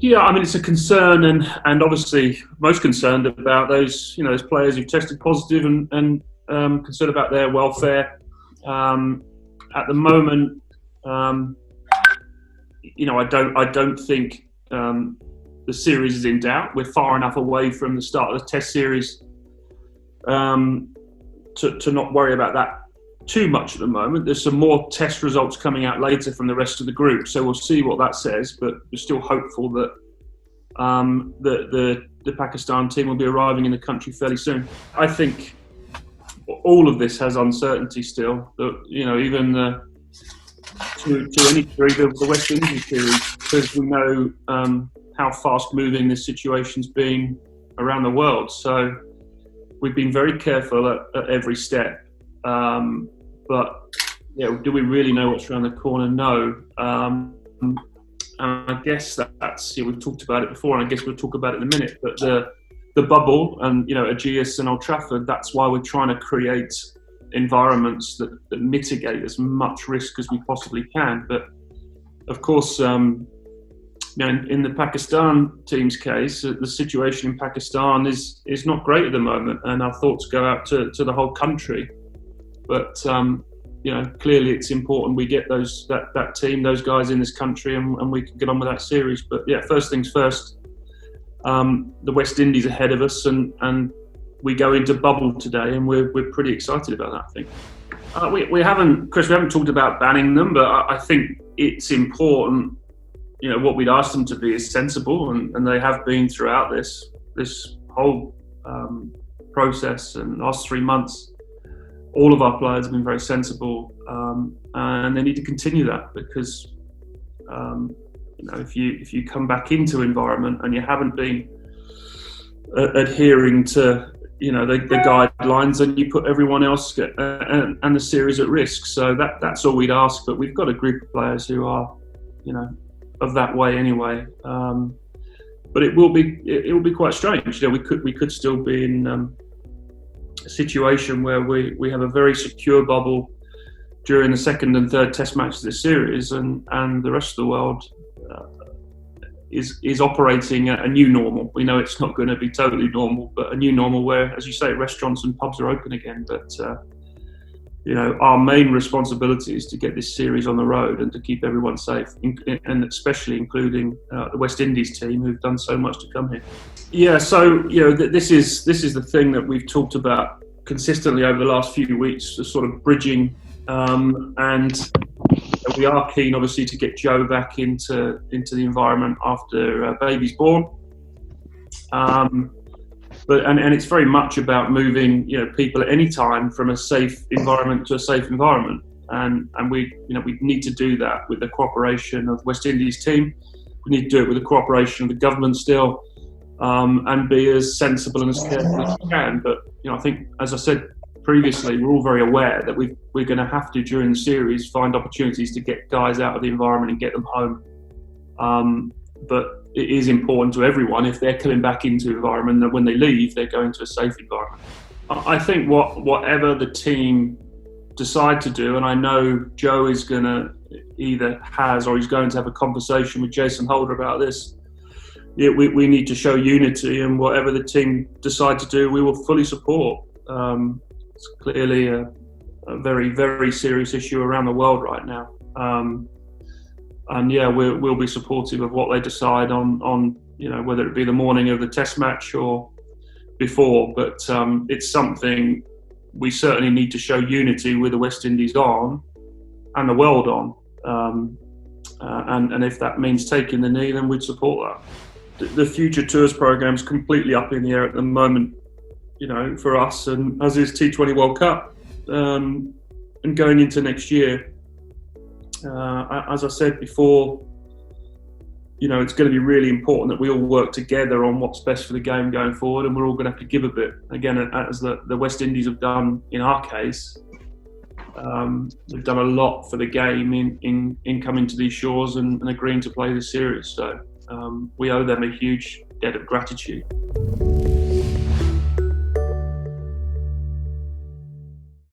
Yeah, I mean it's a concern, and obviously most concerned about those players who've tested positive and concerned about their welfare. At the moment, um, I don't think the series is in doubt. We're far enough away from the start of the Test series to not worry about that too much at the moment. There's some more test results coming out later from the rest of the group, so we'll see what that says. But we're still hopeful that the Pakistan team will be arriving in the country fairly soon. I think all of this has uncertainty still. Even to any degree the West Indies series, because we know how fast moving this situation's been around the world. So we've been very careful at every step. But do we really know what's around the corner? No. And I guess we've talked about it before, and I guess we'll talk about it in a minute. But the bubble and Aegeus and Old Trafford, that's why we're trying to create environments that mitigate as much risk as we possibly can. But of course, in the Pakistan team's case, the situation in Pakistan is not great at the moment, and our thoughts go out to the whole country. But clearly it's important we get that team, those guys in this country, and we can get on with that series. But first things first, the West Indies ahead of us, and we go into bubble today, and we're pretty excited about that, I think. We haven't talked about banning them, but I think it's important. What we'd asked them to be is sensible, and they have been throughout this whole process. And the last 3 months, all of our players have been very sensible, and they need to continue that, because if you come back into environment and you haven't been adhering to the guidelines, and you put everyone else and the series at risk. So that's all we'd ask. But we've got a group of players who are of that way anyway. But it will be quite strange. We could still be in a situation where we have a very secure bubble during the second and third Test matches of this series, and the rest of the world is operating at a new normal. We know it's not going to be totally normal, but a new normal where, as you say, restaurants and pubs are open again. But our main responsibility is to get this series on the road and to keep everyone safe, and especially including the West Indies team, who've done so much to come here. Yeah, so this is the thing that we've talked about consistently over the last few weeks, the sort of bridging, and we are keen, obviously, to get Joe back into the environment after baby's born. But it's very much about moving people at any time from a safe environment to a safe environment, and we need to do that with the cooperation of the West Indies team. We need to do it with the cooperation of the government still, and be as sensible and as careful as we can. But I think, as I said previously, we're all very aware that we're going to have to, during the series, find opportunities to get guys out of the environment and get them home. But it is important to everyone, if they're coming back into the environment, that when they leave, they're going to a safe environment. I think whatever the team decide to do, and I know Joe is going to either has or he's going to have a conversation with Jason Holder about this. We need to show unity, and whatever the team decide to do, we will fully support. It's clearly a very, very serious issue around the world right now. And we'll be supportive of what they decide on whether it be the morning of the Test match or before. But it's something we certainly need to show unity with the West Indies on, and the world on. And if that means taking the knee, then we'd support that. The future tours program is completely up in the air at the moment, for us, and as is T20 World Cup, and going into next year. As I said before, it's going to be really important that we all work together on what's best for the game going forward, and we're all going to have to give a bit. Again, as the West Indies have done in our case, they've done a lot for the game in coming to these shores and agreeing to play this series. So we owe them a huge debt of gratitude.